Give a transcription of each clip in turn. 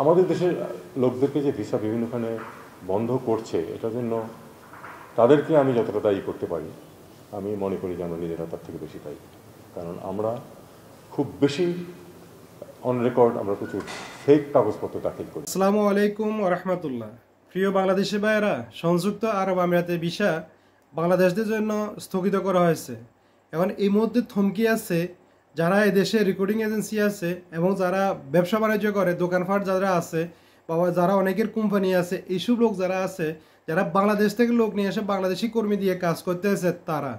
আমাদের দেশের লোকদেরকে যে ভিসা বিভিন্নখানে বন্ধ করছে, এটার জন্য তাদেরকে আমি যতটা দায়ী করতে পারি, আমি মনে করি যে আমরা নিজেরা তার থেকে বেশি দায়ী। কারণ আমরা খুব বেশি অন রেকর্ড আমরা প্রচুর ফেক কাগজপত্র দাখিল করি। আসসালামু আলাইকুম ওয়া রাহমাতুল্লাহ। প্রিয় বাংলাদেশি ভাইয়েরা, সংযুক্ত আরব আমিরাতে ভিসা বাংলাদেশদের জন্য স্থগিত করা হয়েছে। এখন এই মুহূর্তে থমকি আছে যারা এদেশে রেকর্ডিং এজেন্সি আছে এবং যারা ব্যবসা বাণিজ্য করে, দোকানপাট যারা আছে বা যারা অনেকের কোম্পানি আছে, এইসব লোক যারা আছে, যারা বাংলাদেশ থেকে লোক নিয়ে এসে বাংলাদেশি কর্মী দিয়ে কাজ করতে আছে তারা,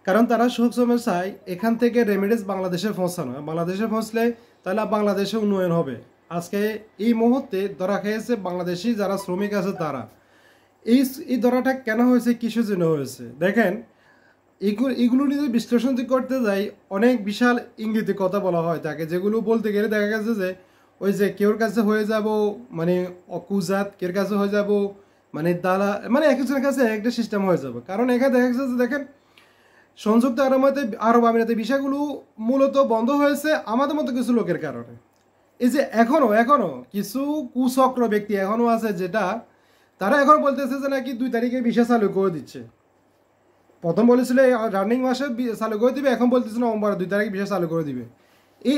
কারণ তারা সবসময় চায় এখান থেকে রেমিডেন্স বাংলাদেশে পৌঁছানো। বাংলাদেশে পৌঁছলে তাহলে বাংলাদেশে উন্নয়ন হবে। আজকে এই মুহূর্তে ধরা খেয়েছে বাংলাদেশি যারা শ্রমিক আছে তারা। এই ধরাটা কেন হয়েছে, কিসের জন্য হয়েছে দেখেন। এগুলো নিয়ে বিশ্লেষণ করতে যাই অনেক বিশাল ইঙ্গিতে কথা বলা হয় তাকে, যেগুলো বলতে গেলে দেখা গেছে যে ওই যে কেউর কাছে হয়ে যাব মানে অকুজাত, কেউর কাছে হয়ে যাব মানে দালা, মানে এক একজনের কাছে একটা সিস্টেম হয়ে যাবে। কারণ এখানে দেখা গেছে যে দেখেন সংযুক্ত আরব আমিরাতে বিষয়গুলো মূলত বন্ধ হয়েছে আমাদের মতো কিছু লোকের কারণে। এই যে এখনো কিছু কুচক্র ব্যক্তি এখনো আছে, যেটা তারা এখন বলতেছে যে নাকি 2 তারিখে ভিসা চালু করে দিচ্ছে। প্রথম বলেছিল রানিং মাসে চালু করে দিবে, এখন বলতেছে নভেম্বর 2 তারিখে ভিসা চালু করে দিবে।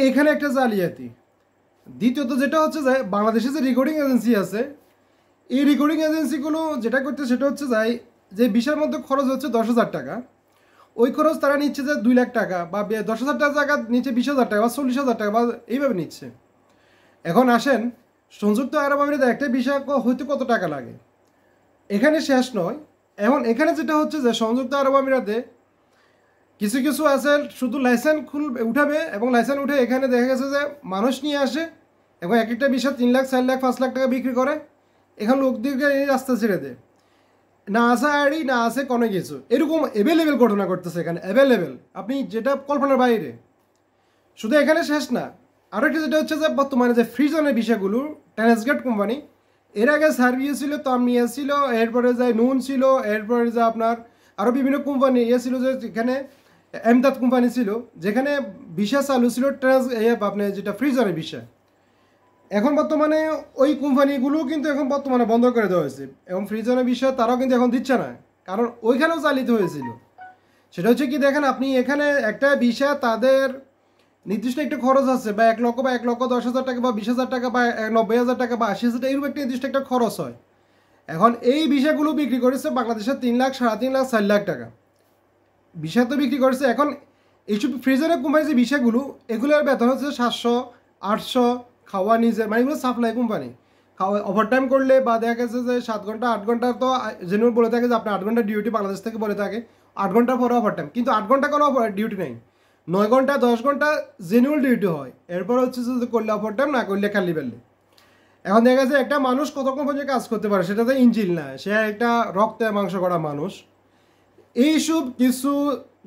এখানে একটা জালিয়াতি। দ্বিতীয়ত যেটা হচ্ছে যে বাংলাদেশে যে রেকর্ডিং এজেন্সি আছে, এই রেকর্ডিং এজেন্সিগুলো যেটা করতে সেটা হচ্ছে যে ভিসার মধ্যে খরচ হচ্ছে 10,000 টাকা, ওই খরচ তারা নিচ্ছে যে 2 লাখ টাকা বা 10,000 টাকা নিচ্ছে 20,000 টাকা বা 40,000 টাকা বা এইভাবে নিচ্ছে। এখন আসেন সংযুক্ত আরব আমিরাতে একটা ভিসা হইতে কত টাকা লাগে, এখানে শেষ নয়। এখন এখানে যেটা হচ্ছে যে সংযুক্ত আরব আমিরাতে কিছু কিছু আছে শুধু লাইসেন্স উঠাবে এবং লাইসেন্স উঠে এখানে দেখা গেছে যে মানুষ নিয়ে আসে এবং এক একটা ভিসা 3 লাখ 4 লাখ 5 লাখ টাকা বিক্রি করে। এখানে লোকদেরকে এই রাস্তা ছেড়ে দেয়, না আছে আইডি না আছে কোনো কিছু, এরকম অ্যাভেলেবেল ঘটনা করতেছে এখানে, অ্যাভেলেবেল আপনি যেটা কল্পনার বাইরে। শুধু এখানে শেষ না, আরও একটা যেটা হচ্ছে যে বর্তমানে যে ফ্রিজনের বিষয়গুলো, ট্রান্সগেট কোম্পানি এর আগে সার্ভিস ছিল, তামিয়া ছিল, এরপরে যায় নুন ছিল, এরপরে যে আপনার আরও বিভিন্ন কোম্পানি ছিল, যে এখানে এমদাদ কোম্পানি ছিল, যেখানে ভিসা চালু ছিল আপনার যেটা ফ্রিজনের বিষয়। এখন বর্তমানে ওই কোম্পানিগুলো কিন্তু এখন বর্তমানে বন্ধ করে দেওয়া হয়েছে এবং ফ্রিজনের বিষয় তারাও কিন্তু এখন দিচ্ছে না, কারণ ওইখানেও চালিত হয়েছিল। সেটা হচ্ছে কি দেখেন, আপনি এখানে একটা ভিসা তাদের নির্দিষ্ট একটা খরচ আছে, বা 1 লক্ষ বা 1,10,000 টাকা বা 20,000 টাকা বা 90,000 টাকা বা 80,000 টাকা, এরকম একটা নির্দিষ্ট একটা খরচ হয়। এখন এই ভিসাগুলো বিক্রি করেছে বাংলাদেশে 3 লাখ 3.5 লাখ 4 লাখ টাকা ভিসা তো বিক্রি করেছে। এখন এইসব ফ্রিজনের কোম্পানি যে ভিসাগুলো, এগুলোর বেতন হচ্ছে 700 800, খাওয়া নিজে, মানে এগুলো সাপ্লাই কোম্পানি। খাওয়া ওভারটাইম করলে বা দেখা গেছে যে 7 ঘন্টা 8 ঘন্টা তো জেনুইন বলে থাকে যে আপনার 8 ঘন্টা ডিউটি বাংলাদেশ থেকে বলে থাকে, 8 ঘন্টা পরে ওভারটাইম, কিন্তু 8 ঘন্টা কোনো ডিউটি নেই, 9 ঘন্টা 10 ঘন্টা জেনুইন ডিউটি হয়। এরপর হচ্ছে যে করলে ওভারটাইম, না করলে খালি বেললে। এখন দেখা গেছে একটা মানুষ কতক্ষণ পর্যন্ত কাজ করতে পারে, সেটা তো ইঞ্জিন না, সে একটা রক্তে মাংস করা মানুষ। এইসব কিছু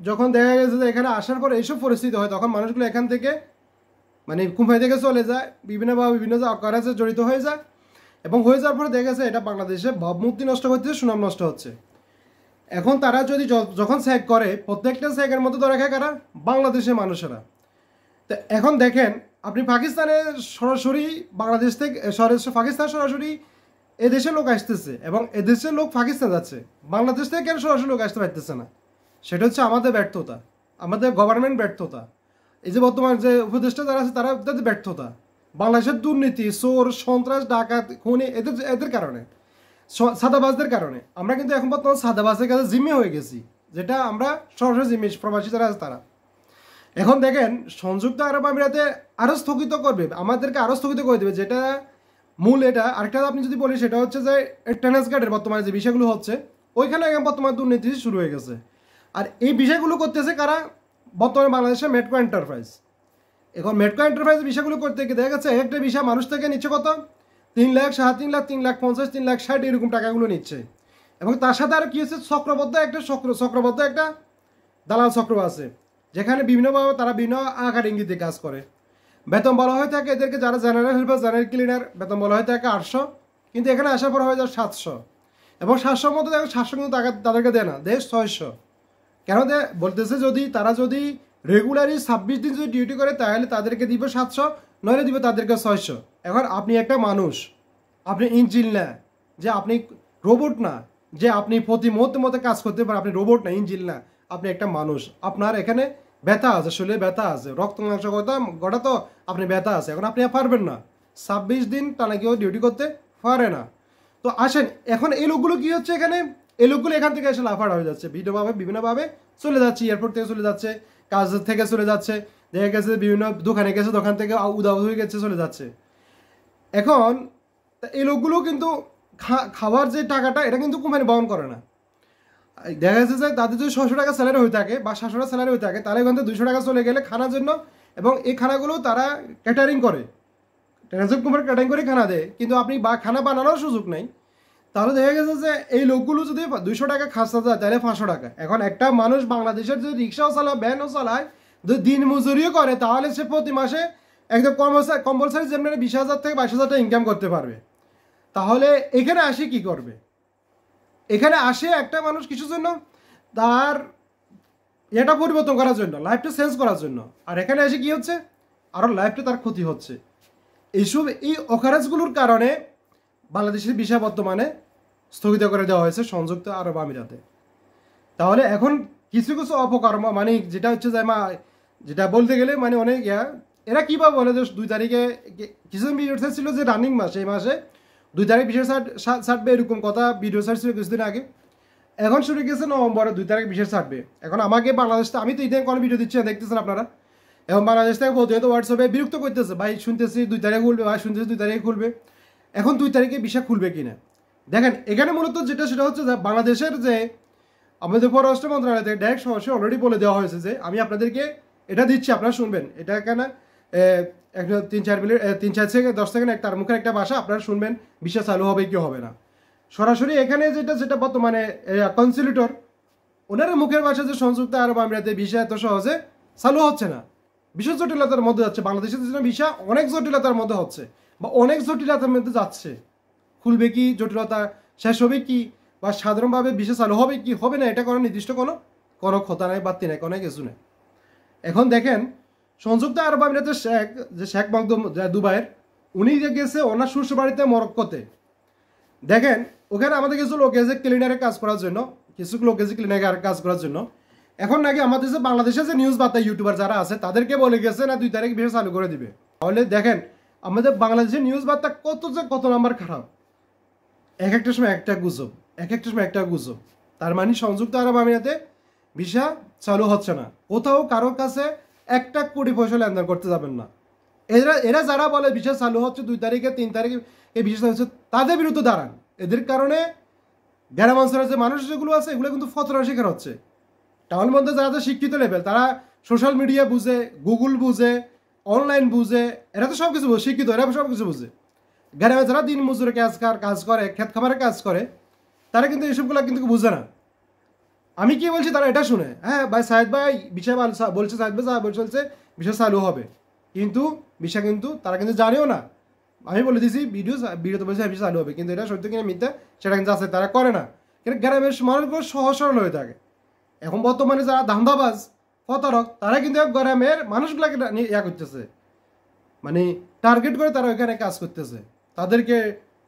যখন দেখা গেছে যে এখানে আসার পর এইসব পরিস্থিতি হয়, তখন মানুষগুলো এখান থেকে মানে কোম্পানি থেকে চলে যায়, বিভিন্নভাবে বিভিন্ন অকারেন্সে জড়িত হয়ে যায়, এবং হয়ে যাওয়ার পরে দেখা গেছে এটা বাংলাদেশে ভাবমূর্তি নষ্ট হচ্ছে, সুনাম নষ্ট হচ্ছে। এখন তারা যদি যখন চেক করে, প্রত্যেকটা চেকের মধ্যে ধরে রাখে কারা, বাংলাদেশের মানুষেরা। তো এখন দেখেন আপনি পাকিস্তানে সরাসরি বাংলাদেশ থেকে পাকিস্তান সরাসরি এদেশের লোক আসতেছে এবং এদেশের লোক পাকিস্তান যাচ্ছে, বাংলাদেশ থেকে কেন সরাসরি লোক আসতে পারতেছে না? সেটা হচ্ছে আমাদের ব্যর্থতা, আমাদের গভর্নমেন্ট ব্যর্থতা, এই যে বর্তমান যে উপদেষ্টা যারা আছে তাদের ব্যর্থতা, বাংলাদেশের দুর্নীতি, চোর সন্ত্রাস ডাকাত খুনি, এদের কারণে, সাদাবাজদের কারণে আমরা কিন্তু এখন বর্তমান সাদাবাজের কাছে জিম্মি হয়ে গেছি, যেটা আমরা সরাসরি জিম্মি প্রবাসী যারা আছে তারা। এখন দেখেন সংযুক্ত আরব আমিরাতে আরও স্থগিত করবে, আমাদেরকে আরও স্থগিত করে দেবে, যেটা মূল এটা। আরেকটা আপনি যদি বলি সেটা হচ্ছে যে ট্রান্সগার্ডের বর্তমানে যে বিষয়গুলো হচ্ছে, ওইখানে এখন বর্তমানে দুর্নীতি শুরু হয়ে গেছে। আর এই বিষয়গুলো করতেছে কারা, বর্তমানে বাংলাদেশের মেট্রো এন্টারপ্রাইজ। এখন মেট্রো এন্টারপ্রাইজ বিষয়গুলো করতে গিয়ে দেখা যাচ্ছে একটা বিষয় মানুষ থেকে নিচ্ছে কত, 3 লাখ 3.5 লাখ 3 লাখ 50 3 লাখ 60 এরকম টাকাগুলো নিচ্ছে। এবং তার সাথে আর কি হচ্ছে, চক্রবদ্ধ একটা দালাল চক্র আছে, যেখানে বিভিন্নভাবে তারা বিভিন্ন আকার ইঙ্গিতে কাজ করে। বেতন বলা হয়ে থাকে এদেরকে, যারা জেনারেল হেল্পার জেনারেল ক্লিনার, বেতন বলা হয়ে থাকে 800, কিন্তু এখানে আসার পর হয়ে যায় 700, এবং 700 মতো দেখো 700 কিন্তু টাকা তাদেরকে দেয় না, দেয় 600। কেন বলতেছে, যদি তারা রেগুলারই 26 দিন যদি ডিউটি করে তাহলে তাদেরকে দিব 700, নইলে দিবে তাদেরকে 600। এখন আপনি একটা মানুষ, আপনি ইঞ্জিন না, যে আপনি রোবট না, যে আপনি প্রতি মুহূর্তে মতো কাজ করতে পারেন, আপনি রোবট না, ইঞ্জিন না, আপনি একটা মানুষ। আপনার এখানে ব্যথা আছে, শরীরে ব্যথা আছে, রক্ত মাংস গড়া তো আপনি ব্যথা আছে। এখন আপনি পারবেন না, 26 দিন টানা কেউ ডিউটি করতে পারে না। তো আসেন, এখন এই লোকগুলো কি হচ্ছে, এখানে এই লোকগুলো এখান থেকে এসে লাফার হয়ে যাচ্ছে, বিভিন্নভাবে চলে যাচ্ছে, এয়ারপোর্ট থেকে চলে যাচ্ছে, কাজ থেকে চলে যাচ্ছে, দেখা গেছে বিভিন্ন দোকানে গেছে, দোকান থেকে উদাও হয়ে গেছে, চলে যাচ্ছে। এখন এই লোকগুলো কিন্তু খাওয়ার যে টাকাটা, এটা কিন্তু কোম্পানি বহন করে না। দেখা যাচ্ছে যে তাদের যদি 600 টাকা স্যালারি হয়ে থাকে বা 700 টাকা স্যালারি হয়ে থাকে, তাহলে এখান থেকে 200 টাকা চলে গেলে খানার জন্য, এবং এই খানাগুলো তারা ক্যাটারিং করে, ট্রান্সপোর্ট কোম্পানি ক্যাটারিং করে খানা দেয়, কিন্তু আপনি খানা বানানোর সুযোগ নেই। তাহলে দেখা গেছে যে এই লোকগুলো যদি 200 টাকা খাসতে যায়, তাহলে 500 টাকা। এখন একটা মানুষ বাংলাদেশের যদি রিক্সাও চালায়, ভ্যানও চালায়, যদি দিন মজুরিও করে, তাহলে সে প্রতি মাসে একদম কম্পালসারি যেমন 20,000 থেকে 22,000 টাকা ইনকাম করতে পারবে। তাহলে এখানে আসে কি করবে? এখানে আসে একটা মানুষ কিছুর জন্য, তার এটা পরিবর্তন করার জন্য, লাইফটা চেঞ্জ করার জন্য। আর এখানে এসে কি হচ্ছে, আরও লাইফটা তার ক্ষতি হচ্ছে। এইসব এই অকারেজগুলোর কারণে বাংলাদেশের ভিসা বর্তমানে স্থগিত করে দেওয়া হয়েছে সংযুক্ত আরব আমিরাতে। তাহলে এখন কিছু কিছু অপকর্ম, মানে যেটা হচ্ছে যে যেটা বলতে গেলে মানে অনেক এরা কীভাবে বলে যে 2 তারিখে কিছুদিন ভিডিও ছিল যে রানিং মাস, এই মাসে 2 তারিখ বিশেষ ছাড়বে, এরকম কথা ভিডিও ছাড়ছিল কিছুদিন আগে। এখন শুরু গেছে নভেম্বরে 2 তারিখ বিশেষ ছাড়বে। এখন আমাকে বাংলাদেশ, আমি তো ইদানিং কোনো ভিডিও দিচ্ছি না, দেখতেছেন আপনারা। এখন বাংলাদেশ থেকে বলতে হয়তো হোয়াটসঅ্যাপে বিরক্ত করতেছে, ভাই শুনতেছি 2 তারিখে খুলবে, ভাই শুনতেছি 2 তারিখে খুলবে। এখন 2 তারিখে ভিসা খুলবে কিনা দেখেন। এখানে মূলত যেটা সেটা হচ্ছে যে বাংলাদেশের যে আমাদের পররাষ্ট্র মন্ত্রণালয় থেকে ডাইরেক্ট সরাসরি অলরেডি বলে দেওয়া হয়েছে যে আমি আপনাদেরকে এটা দিচ্ছি, আপনারা শুনবেন। এটা এখানে 3-4 মিনিট 3-4 সেকেন্ড 10 সেকেন্ড তার মুখের একটা ভাষা, আপনারা শুনবেন ভিসা চালু হবে কি হবে না। সরাসরি এখানে যেটা বর্তমানে কনসুলেটর, ওনার মুখের ভাষা যে সংযুক্ত আরব আমিরাতে ভিসা এত সহজে চালু হচ্ছে না, বিশেষ জটিলতার মধ্যে যাচ্ছে। বাংলাদেশের জন্য ভিসা অনেক জটিলতার মধ্যে হচ্ছে, বা অনেক জটিলতার মধ্যে যাচ্ছে। খুলবে কি, জটিলতা শেষ হবে কি, বা সাধারণভাবে ভিসা চালু হবে কি হবে না, এটা কোনো নির্দিষ্ট কোনো কথা নাই, বাড়তি নাই, কোনো কিছু নেই। এখন দেখেন, সংযুক্ত আরব আমিরাতের শেখ মকদুম দুবাইয়ের, উনি যে গেছে ওনার শ্বশুর বাড়িতে মরক্কোতে। দেখেন ওখানে আমাদের কিছু লোক গেছে ক্লিনারে কাজ করার জন্য, কিছু লোক গেছে ক্লিনারে কাজ করার জন্য। এখন নাকি আমাদের যে বাংলাদেশে যে নিউজ বার্তা ইউটিউবার যারা আছে, তাদেরকে বলে গেছে না 2 তারিখ ভিসা চালু করে দিবে। তাহলে দেখেন আমাদের বাংলাদেশের নিউজ বার্তা কত নাম্বার খারাপ। এক একটা সময় একটা গুজব, এক একটা সময় একটা গুজব। তার মানে সংযুক্ত আরব আমিরাতে ভিসা চালু হচ্ছে না, কোথাও কারোর কাছে 1 কোটি পয়সা লেনদেন করতে যাবেন না। এরা যারা বলে ভিসা চালু হচ্ছে 2 তারিখে 3 তারিখে এই ভিসা হচ্ছে, তাদের বিরুদ্ধে দাঁড়ান। এদের কারণে গ্রাম অঞ্চলের যে মানুষ যেগুলো আছে, এগুলো কিন্তু ফতরার শিকার হচ্ছে। টাউনের মধ্যে যারা শিক্ষিত লেভেল, তারা সোশ্যাল মিডিয়া বুঝে, গুগল বুঝে, অনলাইন বুঝে, এরা তো সব কিছু বুঝে, শিক্ষিত, এরা সব কিছু বুঝে। গ্রামে যারা দিন মজুরে কাজ করে, ক্ষেত খামারে কাজ করে, তারা কিন্তু এইসবগুলো কিন্তু বুঝে না। আমি কি বলছি তারা এটা শুনে, হ্যাঁ ভাই সাহেদ ভাই ভিসা বলছে, সাহেদ ভাই বলছে ভিসা চালু হবে, কিন্তু ভিসা কিন্তু তারা কিন্তু জানেও না। আমি বলে দিয়েছি ভিডিওতে বলছে ভিসা চালু হবে, কিন্তু এটা সত্য কিনা মিথ্যা সেটা কিন্তু আছে, তারা করে না। কিন্তু গ্রামের মানুষগুলো সহজ সরল হয়ে থাকে। এখন বর্তমানে যারা ধান্দাবাজ প্রতারক, তারা কিন্তু গ্রামের মানুষগুলোকে করতেছে, মানে টার্গেট করে তারা ওইখানে কাজ করতেছে, তাদেরকে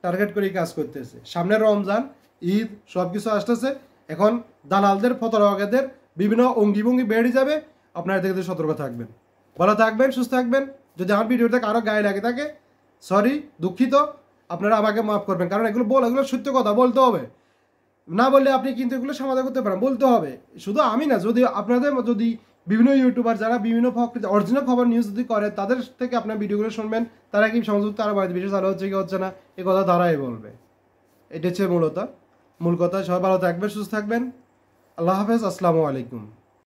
টার্গেট করে কাজ করতেছে। সামনে রমজান, ঈদ সব কিছু আসতেছে। এখন দালালদের, প্রতারকদের বিভিন্ন অঙ্গি বেড়ে যাবে। আপনারা দেখতে সতর্ক থাকবেন, ভালো থাকবেন, সুস্থ থাকবেন। যদি আমার ভিডিওটা কারো গায়ে লাগে থাকে, সরি, দুঃখিত, আপনারা আমাকে মাফ করবেন। কারণ এগুলো সত্য কথা বলতে হবে, না বললে আপনি কিন্তু এগুলো সমাধান করতে পারেন, বলতে হবে। শুধু আমি না, যদি আপনাদের যদি বিভিন্ন ইউটিউবার যারা বিভিন্ন অরিজিনাল খবর নিউজ যদি করে, তাদের থেকে আপনার ভিডিওগুলো শুনবেন, তারা কি সংযুক্ত আরব আমিরাতে ভিসা চালু হচ্ছে কি হচ্ছে না, এ কথা তারাই বলবে। এটা হচ্ছে মূল কথা। সবাই ভালো থাকবেন, সুস্থ থাকবেন। আল্লাহ হাফেজ, আসসালামু আলাইকুম।